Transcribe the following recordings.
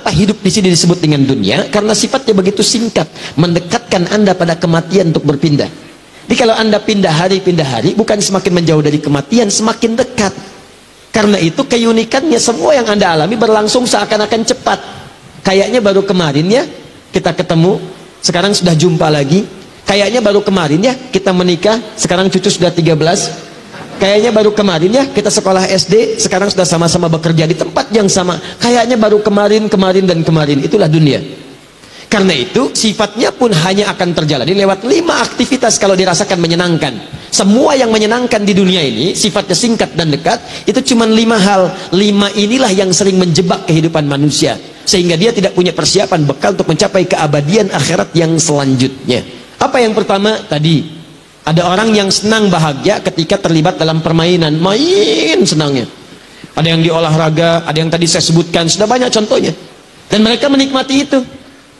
Kenapa hidup di sini disebut dengan dunia? Karena sifatnya begitu singkat, mendekatkan Anda pada kematian untuk berpindah. Jadi kalau Anda pindah hari, bukan semakin menjauh dari kematian, semakin dekat. Karena itu keunikannya semua yang Anda alami berlangsung seakan-akan cepat. Kayaknya baru kemarin ya kita ketemu, sekarang sudah jumpa lagi. Kayaknya baru kemarin ya kita menikah, sekarang cucu sudah 13. Kayaknya baru kemarin ya kita sekolah SD, sekarang sudah sama-sama bekerja di tempat yang sama. Kayaknya baru kemarin, dan kemarin. Itulah dunia. Karena itu sifatnya pun hanya akan terjalani lewat 5 aktivitas kalau dirasakan menyenangkan. Semua yang menyenangkan di dunia ini sifatnya singkat dan dekat, itu cuma 5 hal. 5 inilah yang sering menjebak kehidupan manusia, sehingga dia tidak punya persiapan bekal untuk mencapai keabadian akhirat yang selanjutnya. Apa yang pertama tadi? Ada orang yang senang bahagia ketika terlibat dalam permainan, main senangnya. Ada yang di olahraga, ada yang tadi saya sebutkan, sudah banyak contohnya. Dan mereka menikmati itu.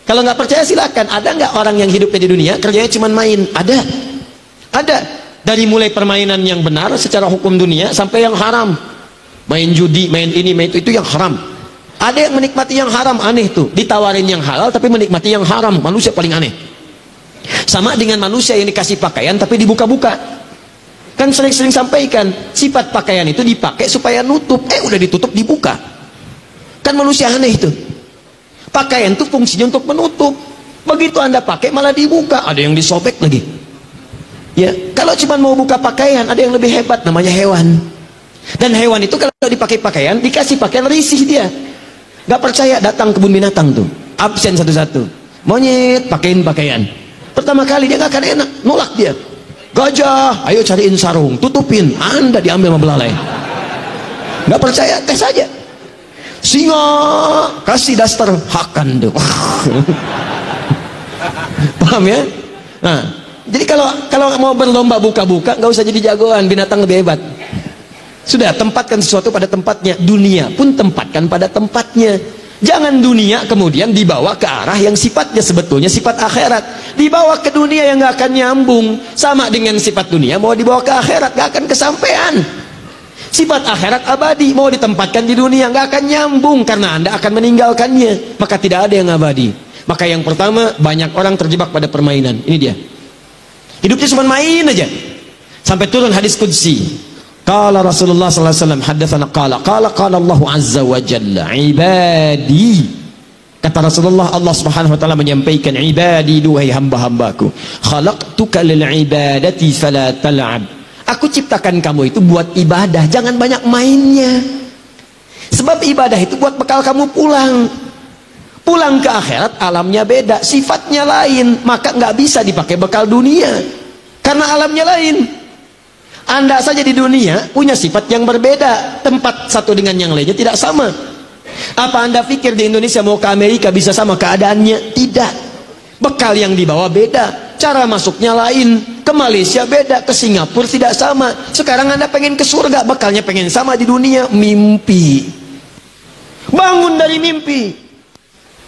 Kalau nggak percaya silakan. Ada nggak orang yang hidupnya di dunia kerjanya cuma main? Ada. Ada. Dari mulai permainan yang benar secara hukum dunia sampai yang haram. Main judi, main ini, main itu yang haram. Ada yang menikmati yang haram, aneh tuh. Ditawarin yang halal tapi menikmati yang haram. Manusia paling aneh. Sama dengan manusia yang dikasih pakaian tapi dibuka-buka. Kan sering-sering sampaikan, sifat pakaian itu dipakai supaya nutup, udah ditutup dibuka. Kan manusia aneh itu. Pakaian itu fungsinya untuk menutup. Begitu Anda pakai malah dibuka, ada yang disobek lagi. Ya, kalau cuma mau buka pakaian, ada yang lebih hebat, namanya hewan. Dan hewan itu kalau dipakai pakaian, dikasih pakaian risih dia. Gak percaya, datang kebun binatang tuh, absen satu-satu. Monyet pakein pakaian. Pertama kali dia gak akan enak, nolak dia. Gajah, ayo cariin sarung, tutupin, Anda diambil sama belalai. Gak percaya, tes aja. Singa, kasih daster, hakan tuh. Paham ya? Nah, jadi kalau mau berlomba buka-buka, gak usah jadi jagoan, binatang lebih hebat. Sudah, tempatkan sesuatu pada tempatnya. Dunia pun tempatkan pada tempatnya. Jangan dunia kemudian dibawa ke arah yang sifatnya sebetulnya sifat akhirat. Dibawa ke dunia yang gak akan nyambung. Sama dengan sifat dunia mau dibawa ke akhirat, gak akan kesampaian. Sifat akhirat abadi, mau ditempatkan di dunia gak akan nyambung, karena Anda akan meninggalkannya. Maka tidak ada yang abadi. Maka yang pertama, banyak orang terjebak pada permainan. Ini dia, hidupnya cuma main aja. Sampai turun hadis qudsi. Qala Rasulullah sallallahu alaihi wasallam, haddatsana qala Allah azza wa jalla, ibadi. Kata Rasulullah, Allah Subhanahu wa taala menyampaikan, ibadi, duhai hamba-hambaku, khalaqtuka lil ibadati fala tal'ab. Aku ciptakan kamu itu buat ibadah, jangan banyak mainnya. Sebab ibadah itu buat bekal kamu pulang. Pulang ke akhirat alamnya beda, sifatnya lain, maka nggak bisa dipakai bekal dunia. Karena alamnya lain. Anda saja di dunia punya sifat yang berbeda, tempat satu dengan yang lainnya tidak sama. Apa Anda pikir di Indonesia mau ke Amerika bisa sama keadaannya? Tidak. Bekal yang dibawa beda, cara masuknya lain. Ke Malaysia beda, ke Singapura tidak sama. Sekarang Anda pengen ke surga, bekalnya pengen sama di dunia. Mimpi. Bangun dari mimpi.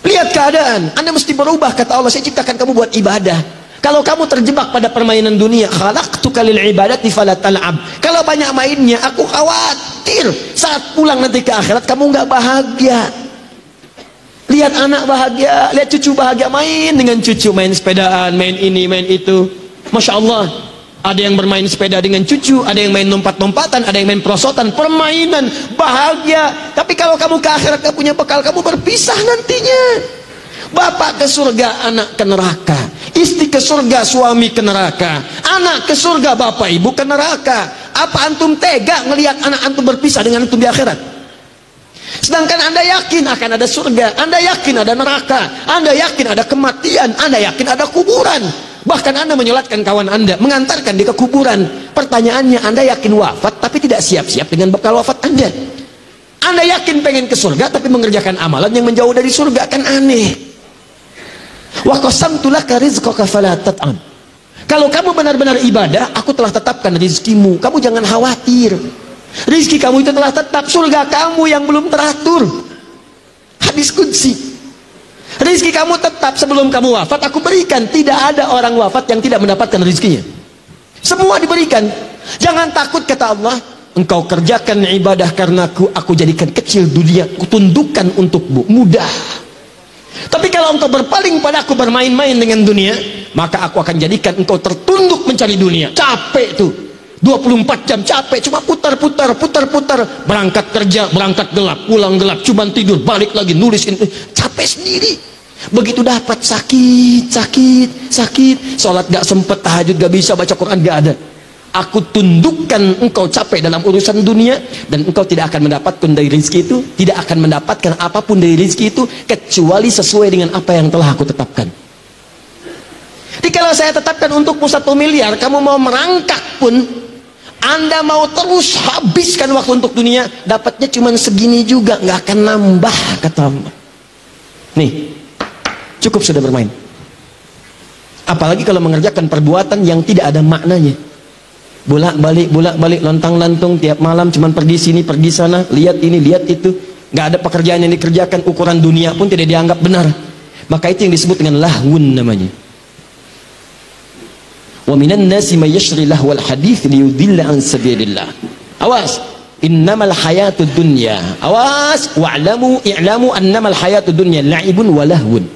Lihat keadaan, Anda mesti berubah. Kata Allah, saya ciptakan kamu buat ibadah. Kalau kamu terjebak pada permainan dunia, khalaqtuka lil ibadati fala tal'ab. Kalau banyak mainnya, aku khawatir saat pulang nanti ke akhirat kamu nggak bahagia. Lihat anak bahagia, lihat cucu bahagia, main dengan cucu, main sepedaan, main ini, main itu. Masya Allah, ada yang bermain sepeda dengan cucu, ada yang main lompat-lompatan, ada yang main perosotan, permainan, bahagia. Tapi kalau kamu ke akhirat gak punya bekal, kamu berpisah nantinya. Bapak ke surga, anak ke neraka. Istri ke surga, suami ke neraka. Anak ke surga, bapak ibu ke neraka. Apa antum tega ngelihat anak antum berpisah dengan antum di akhirat? Sedangkan Anda yakin akan ada surga, Anda yakin ada neraka, Anda yakin ada kematian, Anda yakin ada kuburan. Bahkan Anda menyolatkan kawan Anda, mengantarkan dia ke kuburan. Pertanyaannya, Anda yakin wafat tapi tidak siap-siap dengan bekal wafat Anda. Anda yakin pengen ke surga tapi mengerjakan amalan yang menjauh dari surga, kan aneh. Wa qasamtu laka rizqaka fala tat'am. Kalau kamu benar-benar ibadah, aku telah tetapkan rizkimu, kamu jangan khawatir. Rizki kamu itu telah tetap, surga kamu yang belum teratur. Hadis qudsi. Rizki kamu tetap, sebelum kamu wafat aku berikan. Tidak ada orang wafat yang tidak mendapatkan rizkinya. Semua diberikan. Jangan takut, kata Allah, engkau kerjakan ibadah karena aku jadikan kecil dunia, kutundukkan untukmu, mudah. kalau engkau berpaling padaku bermain-main dengan dunia, maka aku akan jadikan engkau tertunduk mencari dunia. Capek tuh, 24 jam capek, cuma putar-putar, berangkat kerja, berangkat gelap, pulang gelap, cuma tidur, balik lagi, nulis ini, capek sendiri. Begitu dapat sakit, sholat gak sempet, tahajud gak bisa, baca Quran gak ada. Aku tundukkan engkau capek dalam urusan dunia, dan engkau tidak akan mendapatkan dari rezeki itu, tidak akan mendapatkan apapun dari rezeki itu kecuali sesuai dengan apa yang telah aku tetapkan. Jadi kalau saya tetapkan untukmu 1 miliar, kamu mau merangkak pun, Anda mau terus habiskan waktu untuk dunia, dapatnya cuma segini juga, nggak akan nambah, kata Allah. Nih, cukup sudah bermain. Apalagi kalau mengerjakan perbuatan yang tidak ada maknanya. Bolak-balik, lontang-lantung tiap malam, cuman pergi sini, pergi sana, lihat ini, lihat itu. Nggak ada pekerjaan yang dikerjakan, ukuran dunia pun tidak dianggap benar. Maka itu yang disebut dengan lahwun namanya. Wa minan nasi may yashri lahwal hadits liyudilla an sabilillah. Awas, innamal hayatud dunya. Awas, i'lamu annamal hayatud dunya la'ibun wa lahwun.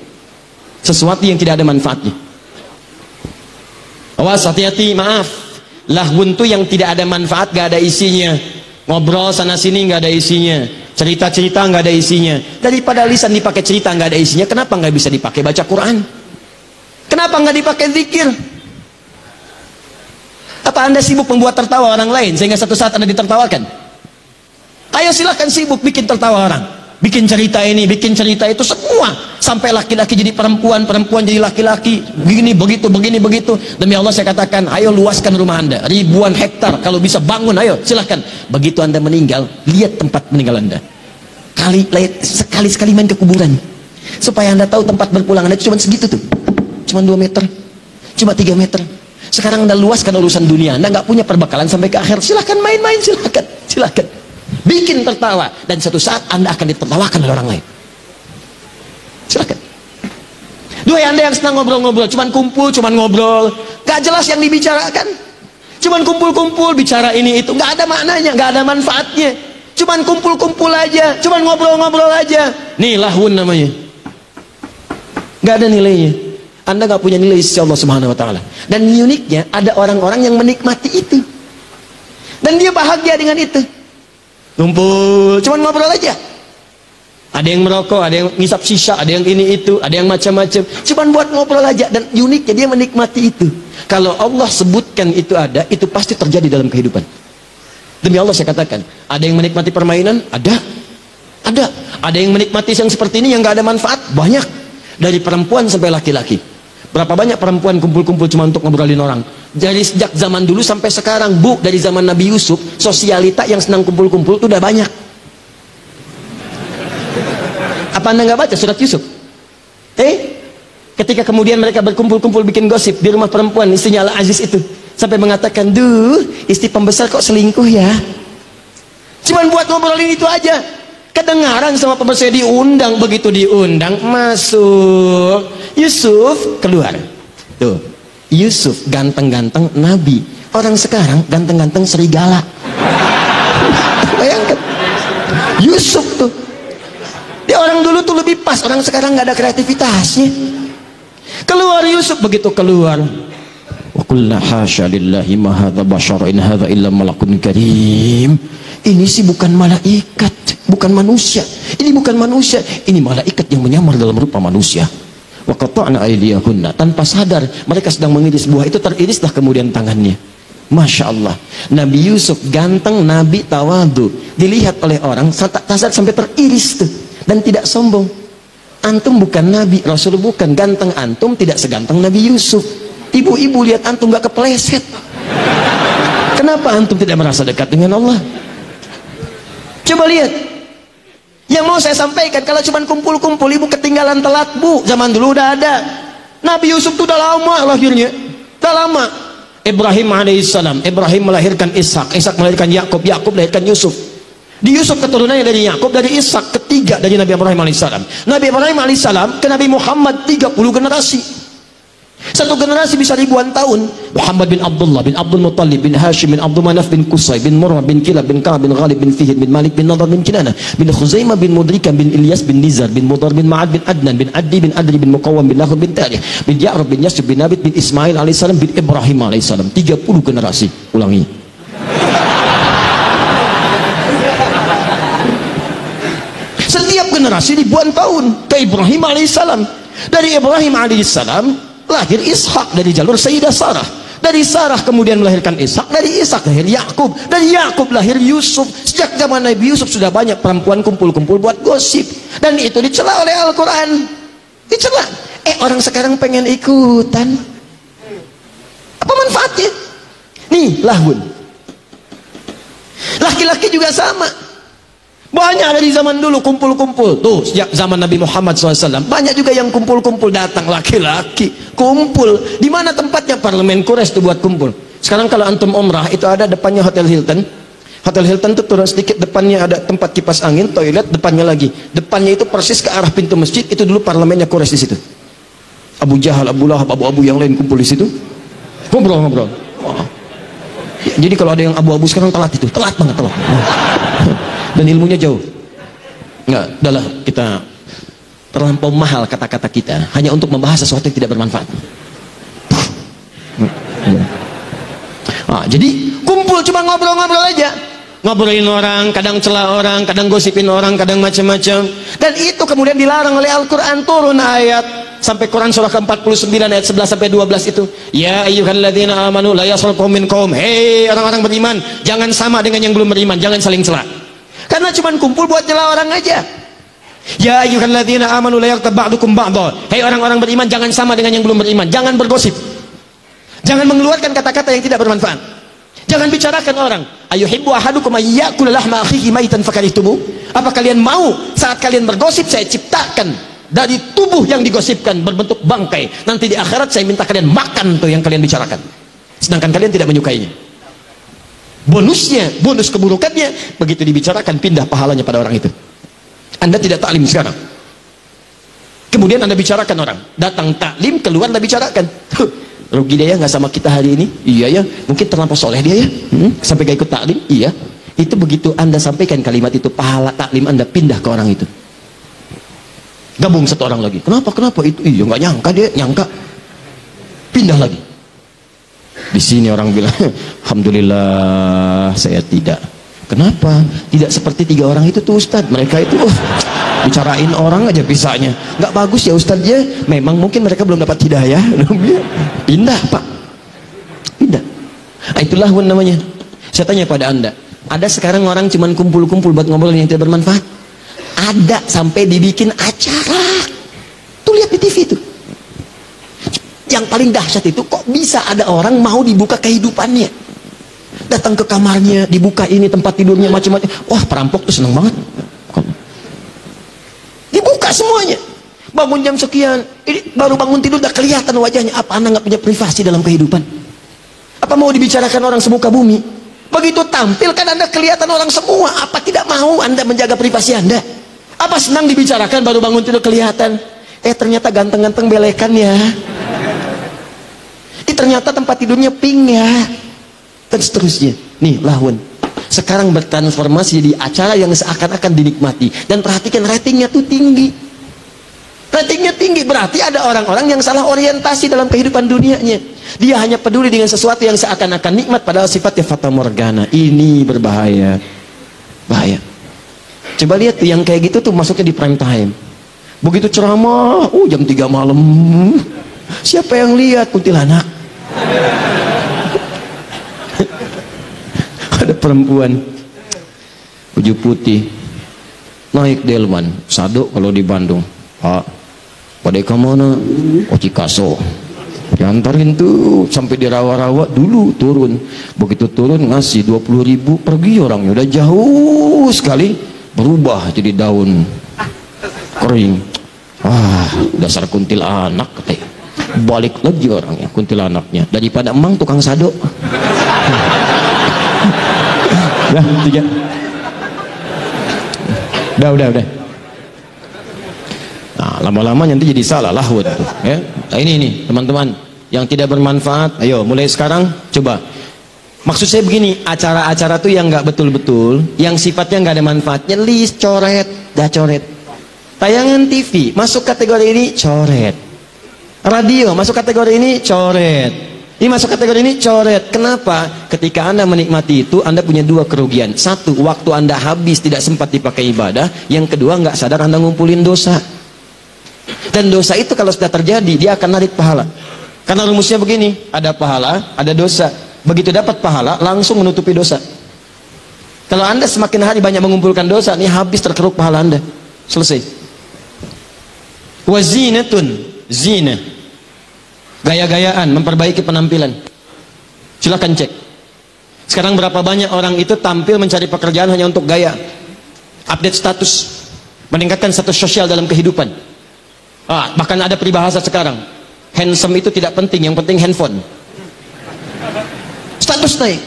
Sesuatu yang tidak ada manfaatnya. Awas, hati-hati, maaf. Lahwun tuh yang tidak ada manfaat, gak ada isinya. Ngobrol sana sini gak ada isinya. Cerita-cerita gak ada isinya. Daripada lisan dipakai cerita gak ada isinya, kenapa gak bisa dipakai baca Quran? Kenapa gak dipakai zikir? Apa Anda sibuk membuat tertawa orang lain sehingga satu saat Anda ditertawakan? Ayo silahkan sibuk bikin tertawa orang, bikin cerita ini, bikin cerita itu, semua. Sampai laki-laki jadi perempuan, perempuan jadi laki-laki, begini begitu. Demi Allah saya katakan, ayo luaskan rumah Anda, ribuan hektar, kalau bisa bangun, ayo silahkan. Begitu Anda meninggal, lihat tempat meninggal Anda. Sekali-sekali main ke kuburan, supaya Anda tahu tempat berpulang Anda cuma segitu tuh, cuma 2 meter, cuma 3 meter. Sekarang Anda luaskan urusan dunia, Anda nggak punya perbekalan sampai ke akhir, silahkan main-main, silahkan. Bikin tertawa, dan satu saat Anda akan ditertawakan oleh orang lain. Silahkan. Duhai Anda yang senang ngobrol-ngobrol, cuman kumpul, cuman ngobrol, gak jelas yang dibicarakan, cuman kumpul-kumpul, bicara ini itu, gak ada maknanya, gak ada manfaatnya, cuman kumpul-kumpul aja, cuman ngobrol-ngobrol aja. Nih lahwun namanya, gak ada nilainya. Anda gak punya nilai sisi Allah Subhanahu Wa Taala. Dan uniknya ada orang-orang yang menikmati itu, dan dia bahagia dengan itu. Kumpul, cuman ngobrol aja. Ada yang merokok, ada yang ngisap sisa, ada yang ini itu, ada yang macam-macam. Cuman buat ngobrol aja, dan uniknya dia menikmati itu. Kalau Allah sebutkan itu ada, itu pasti terjadi dalam kehidupan. Demi Allah saya katakan, ada yang menikmati permainan, ada. Ada yang menikmati yang seperti ini yang gak ada manfaat, banyak. Dari perempuan sampai laki-laki. Berapa banyak perempuan kumpul-kumpul cuma untuk ngobrolin orang. Dari sejak zaman dulu sampai sekarang, Bu, dari zaman Nabi Yusuf, sosialita yang senang kumpul-kumpul itu udah banyak. Apa Anda nggak baca surat Yusuf? Ketika kemudian mereka berkumpul-kumpul bikin gosip di rumah perempuan istrinya Al-Aziz itu, sampai mengatakan, duh, istri pembesar kok selingkuh ya? Cuman buat ngobrolin itu aja. Kedengaran sama pembesar, diundang, begitu diundang masuk, Yusuf keluar. Tuh, Yusuf ganteng-ganteng Nabi. Orang sekarang ganteng-ganteng serigala. Bayangkan, Yusuf tuh. Dia orang dulu tuh lebih pas, orang sekarang nggak ada kreativitasnya. Keluar Yusuf, begitu keluar, wa qulna hasya lillahi ma hadza bashar in hadza illa malakun karim. Ini sih bukan malaikat, bukan manusia. Ini bukan manusia, ini malaikat yang menyamar dalam rupa manusia. Wa qata'na aydiyahunna, tanpa sadar mereka sedang mengiris buah itu, teririslah kemudian tangannya. Masya Allah, Nabi Yusuf ganteng, Nabi tawadu, dilihat oleh orang sampai teriris tuh. Dan tidak sombong. Antum bukan Nabi, Rasul bukan, ganteng antum tidak seganteng Nabi Yusuf. Ibu-ibu lihat antum gak kepleset. Kenapa antum tidak merasa dekat dengan Allah? Coba lihat. Yang mau saya sampaikan, kalau cuma kumpul-kumpul, ibu ketinggalan telat, Bu. Zaman dulu udah ada. Nabi Yusuf itu udah lama lahirnya, udah lama. Ibrahim alaihissalam, Ibrahim melahirkan Ishak, Ishak melahirkan Yakub, Yakub melahirkan Yusuf. Di Yusuf keturunannya dari Yakub, dari Ishak, ketiga dari Nabi Ibrahim alaihissalam. Nabi Ibrahim alaihissalam ke Nabi Muhammad 30 generasi. Satu generasi bisa ribuan tahun. Muhammad bin Abdullah bin Abdul Muttalib bin Hashim bin Abdul Manaf bin Qusay bin Murrah bin Kilab bin Ka'ab bin Ghalib bin Fihir bin Malik bin Nadar bin Kinanah bin Khuzaimah bin Mudrika bin Ilyas bin Nizar bin Mudar bin Ma'ad bin Adnan bin Addi bin Adri bin Muqawwam bin Lahud bin Tarikh bin Ya'rab bin Yasib bin Nabit bin Ismail alaihissalam bin Ibrahim alaihissalam. 30 generasi. Ulangi. Setiap generasi ribuan tahun ke Ibrahim alaihissalam. Dari Ibrahim alaihissalam lahir Ishak dari jalur Sayyidah Sarah. Dari Sarah kemudian melahirkan Ishak. Dari Ishak lahir Yakub. Dari Yakub lahir Yusuf. Sejak zaman Nabi Yusuf sudah banyak perempuan kumpul-kumpul buat gosip. Dan itu dicela oleh Al-Quran. Dicela. Orang sekarang pengen ikutan. Apa manfaatnya? Nih, lahun. Laki-laki juga sama. Banyak dari zaman dulu kumpul-kumpul. Tuh, sejak zaman Nabi Muhammad SAW banyak juga yang kumpul-kumpul, datang laki-laki kumpul. Di mana tempatnya? Parlemen Quraisy tuh buat kumpul. Sekarang kalau antum umrah itu ada depannya Hotel Hilton. Hotel Hilton tuh turun sedikit, depannya ada tempat kipas angin, toilet, depannya lagi. Depannya itu persis ke arah pintu masjid, itu dulu parlemennya Quraisy di situ. Abu Jahal, Abu Lahab, abu-abu yang lain kumpul di situ. Ngobrol-ngobrol. Oh. Jadi kalau ada yang abu-abu sekarang telat itu, telat banget telat. Dan ilmunya jauh. Enggak, udahlah, kita terlampau mahal kata-kata kita hanya untuk membahas sesuatu yang tidak bermanfaat. Jadi kumpul cuma ngobrol-ngobrol aja, ngobrolin orang, kadang celah orang, kadang gosipin orang, kadang macam-macam. Dan itu kemudian dilarang oleh Al-Quran. Turun ayat sampai Quran surah ke-49 ayat 11 sampai 12 itu. Ya ayyuhalladzina amanu la yaskhar qaumin min qaum. Hei orang-orang beriman, jangan sama dengan yang belum beriman, jangan saling celah. Karena cuma kumpul buat nyela orang aja. Ya ayyuhalladzina amanu la yaghtab ba'dukum ba'dha. Hei orang-orang beriman, jangan sama dengan yang belum beriman, jangan bergosip. Jangan mengeluarkan kata-kata yang tidak bermanfaat. Jangan bicarakan orang. Ayuhibbu ahadukum ayyakula lahma akhihi maitan fakarihtumu? Apa kalian mau saat kalian bergosip saya ciptakan dari tubuh yang digosipkan berbentuk bangkai, nanti di akhirat saya minta kalian makan tuh yang kalian bicarakan, sedangkan kalian tidak menyukainya. Bonusnya, bonus keburukannya, begitu dibicarakan pindah pahalanya pada orang itu. Anda tidak taklim sekarang, kemudian Anda bicarakan orang, datang taklim, keluar Anda bicarakan, rugi dia ya nggak sama kita hari ini. Iya ya, mungkin terlampau soleh dia ya, sampai gak ikut taklim. Iya, itu begitu Anda sampaikan kalimat itu, pahala taklim Anda pindah ke orang itu. Gabung satu orang lagi, kenapa itu, iya nggak nyangka dia, nyangka, pindah lagi. Di sini orang bilang, alhamdulillah saya tidak. Kenapa? Tidak seperti 3 orang itu tuh Ustaz. Mereka itu bicarain orang aja bisanya. Nggak bagus ya Ustaz ya. Memang mungkin mereka belum dapat hidayah. Pindah Pak, pindah. Itulah namanya. Saya tanya pada Anda, ada sekarang orang cuman kumpul-kumpul buat ngobrol yang tidak bermanfaat? Ada, sampai dibikin acara. Tuh lihat di TV itu. Yang paling dahsyat itu, kok bisa ada orang mau dibuka kehidupannya, datang ke kamarnya, dibuka ini tempat tidurnya macam-macam. Wah, perampok tuh seneng banget, dibuka semuanya. Bangun jam sekian, ini baru bangun tidur udah kelihatan wajahnya. Apa Anda nggak punya privasi dalam kehidupan? Apa mau dibicarakan orang semuka bumi? Begitu tampil kan Anda kelihatan orang semua. Apa tidak mau Anda menjaga privasi Anda? Apa senang dibicarakan baru bangun tidur kelihatan? Ternyata ganteng-ganteng belekan ya. Ternyata tempat tidurnya pink ya, dan seterusnya. Nih lahun sekarang bertransformasi jadi acara yang seakan-akan dinikmati. Dan perhatikan, ratingnya tuh tinggi. Ratingnya tinggi berarti ada orang-orang yang salah orientasi dalam kehidupan dunianya. Dia hanya peduli dengan sesuatu yang seakan-akan nikmat, padahal sifatnya fata morgana. Ini berbahaya, bahaya. Coba lihat tuh yang kayak gitu tuh masuknya di prime time. Begitu ceramah, jam 3 malam. Siapa yang lihat? Kuntilanak. Ada perempuan baju putih naik delman sado kalau di Bandung. Pak, pada kemana? Cikaso. Diantarin tuh sampai di rawa-rawa dulu, turun. Begitu turun ngasih 20.000, pergi orangnya udah jauh sekali, berubah jadi daun kering. Wah, dasar kuntilanak katanya. Balik lagi orangnya, kuntilanaknya, daripada emang tukang sado. Dah 3. Udah. Nah, lama-lama nanti jadi salah lah tuh, ya. Nah, ini teman-teman, yang tidak bermanfaat. Ayo mulai sekarang coba. Maksud saya begini, acara-acara tuh yang nggak betul-betul, yang sifatnya nggak ada manfaatnya, list, coret, dah coret. Tayangan TV masuk kategori ini, coret. Radio masuk kategori ini, coret. Ini masuk kategori ini, coret. Kenapa? Ketika Anda menikmati itu, Anda punya dua kerugian. Satu, waktu Anda habis tidak sempat dipakai ibadah. Yang kedua, nggak sadar Anda ngumpulin dosa. Dan dosa itu kalau sudah terjadi, dia akan narik pahala. Karena rumusnya begini, ada pahala, ada dosa. Begitu dapat pahala, langsung menutupi dosa. Kalau Anda semakin hari banyak mengumpulkan dosa, ini habis terkeruk pahala Anda. Selesai. Wazinatun, zina. Gaya-gayaan, memperbaiki penampilan. Silakan cek. Sekarang berapa banyak orang itu tampil mencari pekerjaan hanya untuk gaya. Update status. Meningkatkan status sosial dalam kehidupan. Bahkan ada peribahasa sekarang. Handsome itu tidak penting, yang penting handphone. Status naik.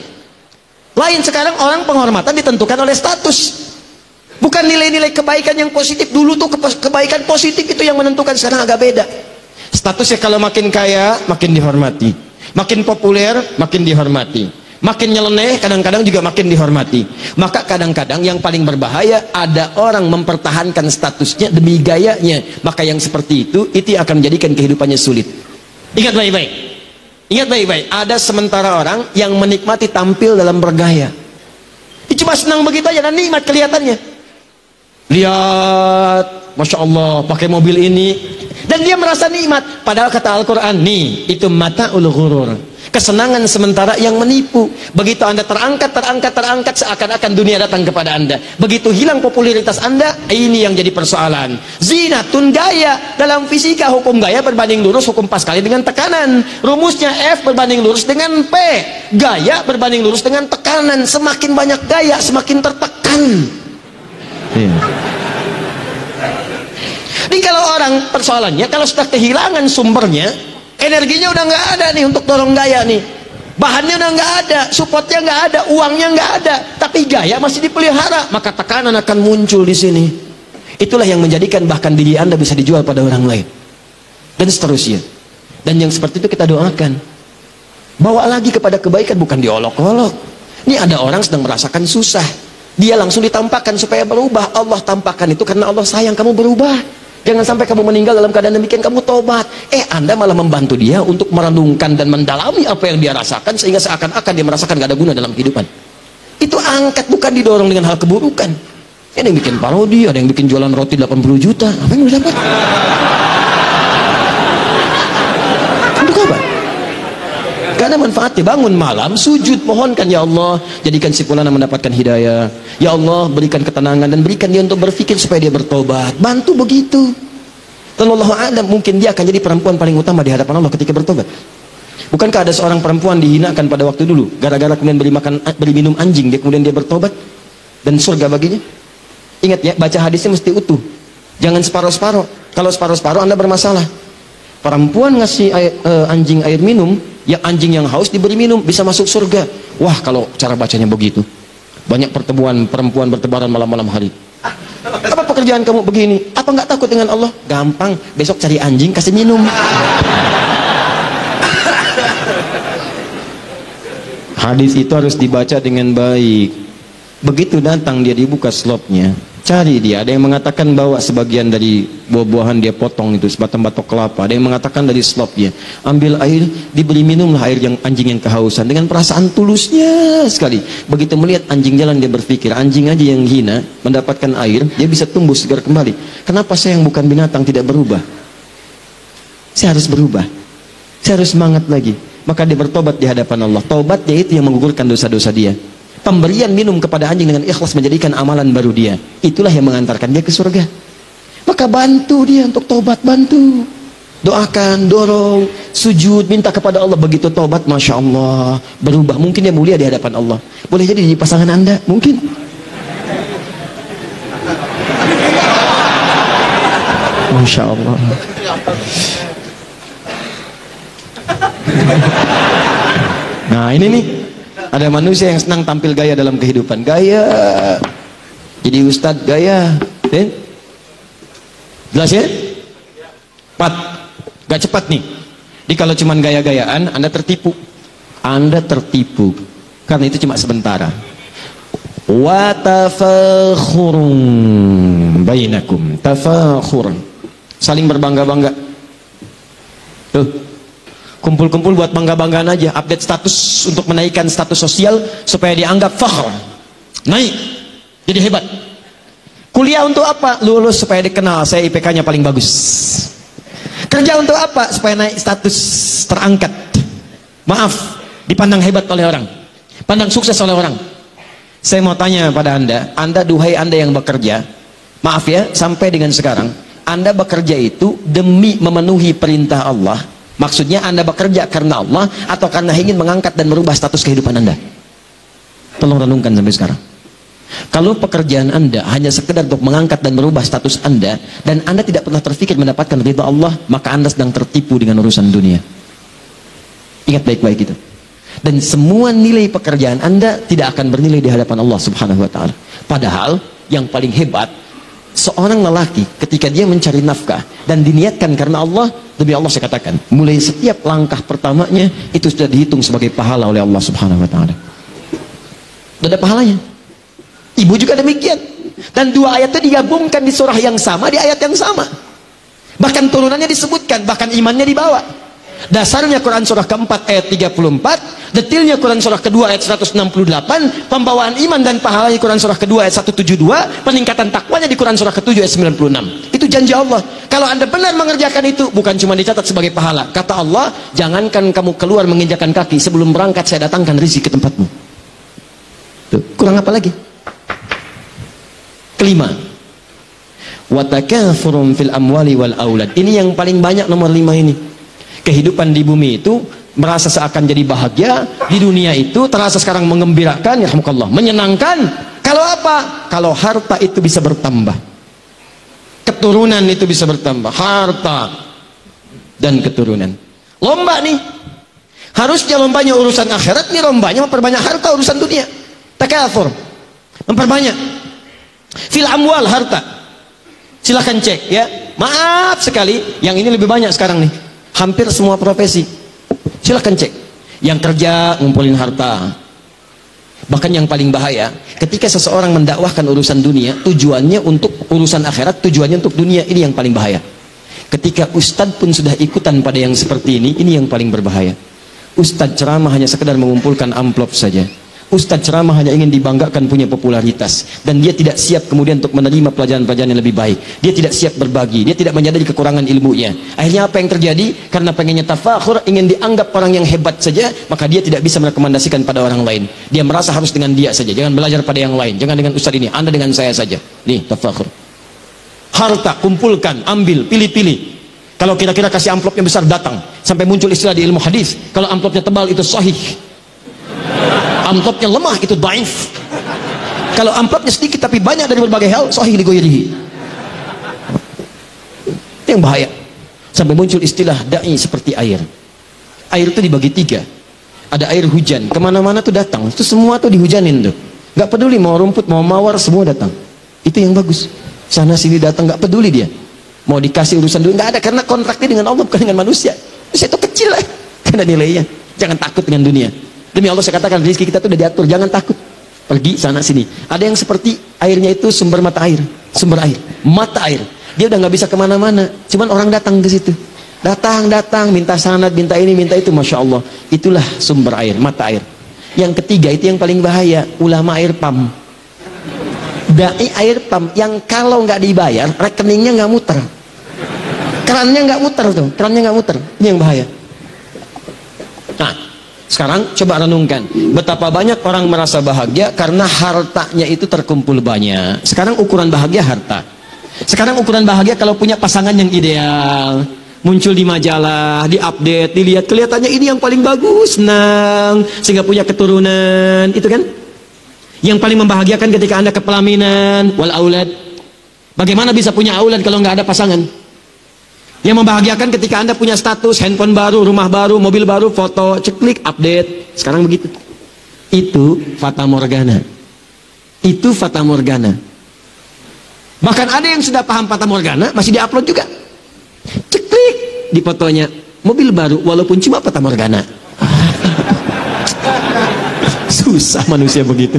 Lain sekarang orang penghormatan ditentukan oleh status. Bukan nilai-nilai kebaikan yang positif. Dulu tuh kebaikan positif itu yang menentukan, sekarang agak beda. Statusnya kalau makin kaya, makin dihormati. Makin populer, makin dihormati. Makin nyeleneh, kadang-kadang juga makin dihormati. Maka kadang-kadang yang paling berbahaya, ada orang mempertahankan statusnya demi gayanya. Maka yang seperti itu akan menjadikan kehidupannya sulit. Ingat baik-baik. Ingat baik-baik. Ada sementara orang yang menikmati tampil dalam bergaya. Dia cuma senang begitu aja dan nikmat kelihatannya. Lihat, Masya Allah, pakai mobil ini. Dan dia merasa nikmat. Padahal kata Al-Quran, nih, itu mata'ul ghurur. Kesenangan sementara yang menipu. Begitu Anda terangkat, seakan-akan dunia datang kepada Anda. Begitu hilang popularitas Anda, ini yang jadi persoalan. Zinatun, gaya. Dalam fisika, hukum gaya berbanding lurus, hukum Pascal dengan tekanan. Rumusnya F berbanding lurus dengan P. Gaya berbanding lurus dengan tekanan. Semakin banyak gaya, semakin tertekan. Jadi kalau orang, persoalannya kalau sudah kehilangan sumbernya, energinya udah nggak ada nih untuk dorong gaya nih, bahannya udah nggak ada, supportnya nggak ada, uangnya nggak ada, tapi gaya masih dipelihara, maka tekanan akan muncul di sini. Itulah yang menjadikan bahkan diri Anda bisa dijual pada orang lain dan seterusnya. Dan yang seperti itu kita doakan, bawa lagi kepada kebaikan, bukan diolok-olok. Ini ada orang sedang merasakan susah, dia langsung ditampakkan supaya berubah. Allah tampakkan itu karena Allah sayang kamu berubah. Jangan sampai kamu meninggal dalam keadaan demikian, kamu tobat. Anda malah membantu dia untuk merenungkan dan mendalami apa yang dia rasakan, sehingga seakan-akan dia merasakan gak ada guna dalam kehidupan. Itu angkat, bukan didorong dengan hal keburukan. Ada yang bikin parodi, ada yang bikin jualan roti 80 juta. Apa yang udah dapat? Untuk apa? Gak ada manfaatnya. Bangun malam, sujud, mohonkan, ya Allah, jadikan si fulana mendapatkan hidayah. Ya Allah, berikan ketenangan dan berikan dia untuk berpikir supaya dia bertobat. Bantu begitu. Dan Wallahu a'lam, mungkin dia akan jadi perempuan paling utama di hadapan Allah ketika bertobat. Bukankah ada seorang perempuan dihinakan pada waktu dulu, gara-gara kemudian beri minum anjing, dia kemudian dia bertobat dan surga baginya? Ingat ya, baca hadisnya mesti utuh. Jangan separuh-separuh. Kalau separuh-separuh Anda bermasalah. Perempuan ngasih anjing air minum, yang anjing yang haus diberi minum, bisa masuk surga. Wah, kalau cara bacanya begitu. Banyak pertemuan perempuan bertebaran malam-malam hari. Apa pekerjaan kamu begini? Apa nggak takut dengan Allah? Gampang, besok cari anjing kasih minum. Hadis itu harus dibaca dengan baik. Begitu datang dia dibuka slopnya, cari dia. Ada yang mengatakan bawa sebagian dari buah-buahan dia potong itu sebatang batok kelapa. Ada yang mengatakan dari slopnya ambil air, diberi minumlah air yang anjing yang kehausan dengan perasaan tulusnya sekali. Begitu melihat anjing jalan, dia berpikir anjing aja yang hina mendapatkan air, dia bisa tumbuh segar kembali. Kenapa saya yang bukan binatang tidak berubah? Saya harus berubah. Saya harus semangat lagi. Maka dia bertobat di hadapan Allah. Taubatnya itu yang menggugurkan dosa-dosa dia. Pemberian minum kepada anjing dengan ikhlas menjadikan amalan baru dia. Itulah yang mengantarkan dia ke surga. Maka bantu dia untuk tobat, bantu. Doakan, dorong, sujud, minta kepada Allah. Begitu tobat, Masya Allah, berubah. Mungkin dia mulia di hadapan Allah. Boleh jadi di pasangan Anda, mungkin. Masya Allah. Nah ini nih, ada manusia yang senang tampil gaya dalam kehidupan. Gaya. Jadi ustadz gaya. Jelas ya? Gak cepat nih. Jadi kalau cuma gaya-gayaan, Anda tertipu. Anda tertipu. Karena itu cuma sementara. Wa tafakhurun bainakum. Tafakhurun. Saling berbangga-bangga. Tuh. Kumpul-kumpul buat bangga-banggaan aja, update status untuk menaikkan status sosial supaya dianggap fakhr. Naik. Jadi hebat. Kuliah untuk apa? Lulus supaya dikenal saya IPK-nya paling bagus. Kerja untuk apa? Supaya naik status, terangkat. Maaf, dipandang hebat oleh orang. Pandang sukses oleh orang. Saya mau tanya pada Anda duhai Anda yang bekerja, maaf ya, sampai dengan sekarang, Anda bekerja itu demi memenuhi perintah Allah. Maksudnya Anda bekerja karena Allah atau karena ingin mengangkat dan merubah status kehidupan Anda? Tolong renungkan sampai sekarang. Kalau pekerjaan Anda hanya sekedar untuk mengangkat dan merubah status Anda, dan Anda tidak pernah terfikir mendapatkan ridha Allah, maka Anda sedang tertipu dengan urusan dunia. Ingat baik-baik itu. Dan semua nilai pekerjaan Anda tidak akan bernilai di hadapan Allah Subhanahu wa Ta'ala. Padahal yang paling hebat, seorang lelaki ketika dia mencari nafkah dan diniatkan karena Allah, demi Allah saya katakan, mulai setiap langkah pertamanya itu sudah dihitung sebagai pahala oleh Allah Subhanahu wa Ta'ala. Sudah ada pahalanya. Ibu juga demikian. Dan dua ayat itu digabungkan di surah yang sama, di ayat yang sama. Bahkan turunannya disebutkan, bahkan imannya dibawa. Dasarnya Quran surah keempat ayat 34, detilnya Quran surah kedua ayat 168, pembawaan iman dan pahalanya Quran surah kedua ayat 172, peningkatan takwanya di Quran surah ke-7 ayat 96. Itu janji Allah. Kalau Anda benar mengerjakan itu, bukan cuma dicatat sebagai pahala. Kata Allah, jangankan kamu keluar menginjakan kaki, sebelum berangkat saya datangkan rezeki ke tempatmu. Tuh, kurang apa lagi? Kelima, watakathurun fil amwali wal aulad. Ini yang paling banyak, nomor 5 ini. Kehidupan di bumi itu merasa seakan jadi bahagia, di dunia itu terasa sekarang mengembirakan, ya rahmukallah, menyenangkan. Kalau apa? Kalau harta itu bisa bertambah, keturunan itu bisa bertambah, harta dan keturunan. Lomba nih, harusnya lombanya urusan akhirat, nih lombanya memperbanyak harta urusan dunia. Takatsur, memperbanyak fil amwal, harta. Silahkan cek ya. Maaf sekali, yang ini lebih banyak sekarang nih. Hampir semua profesi. Silahkan cek. Yang kerja ngumpulin harta. Bahkan yang paling bahaya, ketika seseorang mendakwahkan urusan dunia, tujuannya untuk urusan akhirat, tujuannya untuk dunia, ini yang paling bahaya. Ketika ustadz pun sudah ikutan pada yang seperti ini yang paling berbahaya. Ustadz ceramah hanya sekedar mengumpulkan amplop saja. Ustadz ceramah hanya ingin dibanggakan punya popularitas, dan dia tidak siap kemudian untuk menerima pelajaran-pelajaran yang lebih baik. Dia tidak siap berbagi, dia tidak menyadari kekurangan ilmunya. Akhirnya apa yang terjadi? Karena pengennya tafakhur, ingin dianggap orang yang hebat saja, maka dia tidak bisa merekomendasikan pada orang lain. Dia merasa harus dengan dia saja, jangan belajar pada yang lain, jangan dengan ustadz ini, Anda dengan saya saja. Nih, tafakhur. Harta kumpulkan, ambil, pilih-pilih. Kalau kira-kira kasih amplopnya besar, datang. Sampai muncul istilah di ilmu hadis, kalau amplopnya tebal itu sahih, amplopnya lemah itu dhaif. Kalau amplopnya sedikit tapi banyak dari berbagai hal, sahih li ghairihi. Itu yang bahaya. Sampai muncul istilah dai seperti air. Air itu dibagi 3. Ada air hujan, kemana-mana tuh datang. Itu semua tuh dihujanin tuh. Gak peduli mau rumput, mau mawar, semua datang. Itu yang bagus. Sana sini datang, gak peduli dia. Mau dikasih urusan dulu, gak ada, karena kontraknya dengan Allah bukan dengan manusia. Manusia itu kecil lah, karena nilainya. Jangan takut dengan dunia. Demi Allah saya katakan, rezeki kita tuh udah diatur, jangan takut. Pergi sana sini. Ada yang seperti airnya itu sumber mata air, sumber air, mata air. Dia udah nggak bisa kemana-mana, cuman orang datang ke situ, datang, minta sanad, minta ini, minta itu, masya Allah. Itulah sumber air, mata air. Yang ketiga itu yang paling bahaya, ulama air pam, dai air pam, yang kalau nggak dibayar rekeningnya nggak muter, kerannya nggak muter tuh, kerannya nggak muter. Ini yang bahaya. Nah, sekarang coba renungkan, betapa banyak orang merasa bahagia karena hartanya itu terkumpul banyak. Sekarang ukuran bahagia harta. Sekarang ukuran bahagia kalau punya pasangan yang ideal, muncul di majalah, diupdate, dilihat, kelihatannya ini yang paling bagus, senang, sehingga punya keturunan, itu kan? Yang paling membahagiakan ketika Anda kepelaminan, wal aulad. Bagaimana bisa punya aulad kalau nggak ada pasangan? Yang membahagiakan ketika Anda punya status, handphone baru, rumah baru, mobil baru, foto, ceklik, update. Sekarang begitu. Itu fata morgana. Itu fata morgana. Bahkan ada yang sudah paham fata morgana, masih diupload juga. Ceklik di fotonya. mobil baru walaupun cuma Fata Morgana. Susah manusia begitu.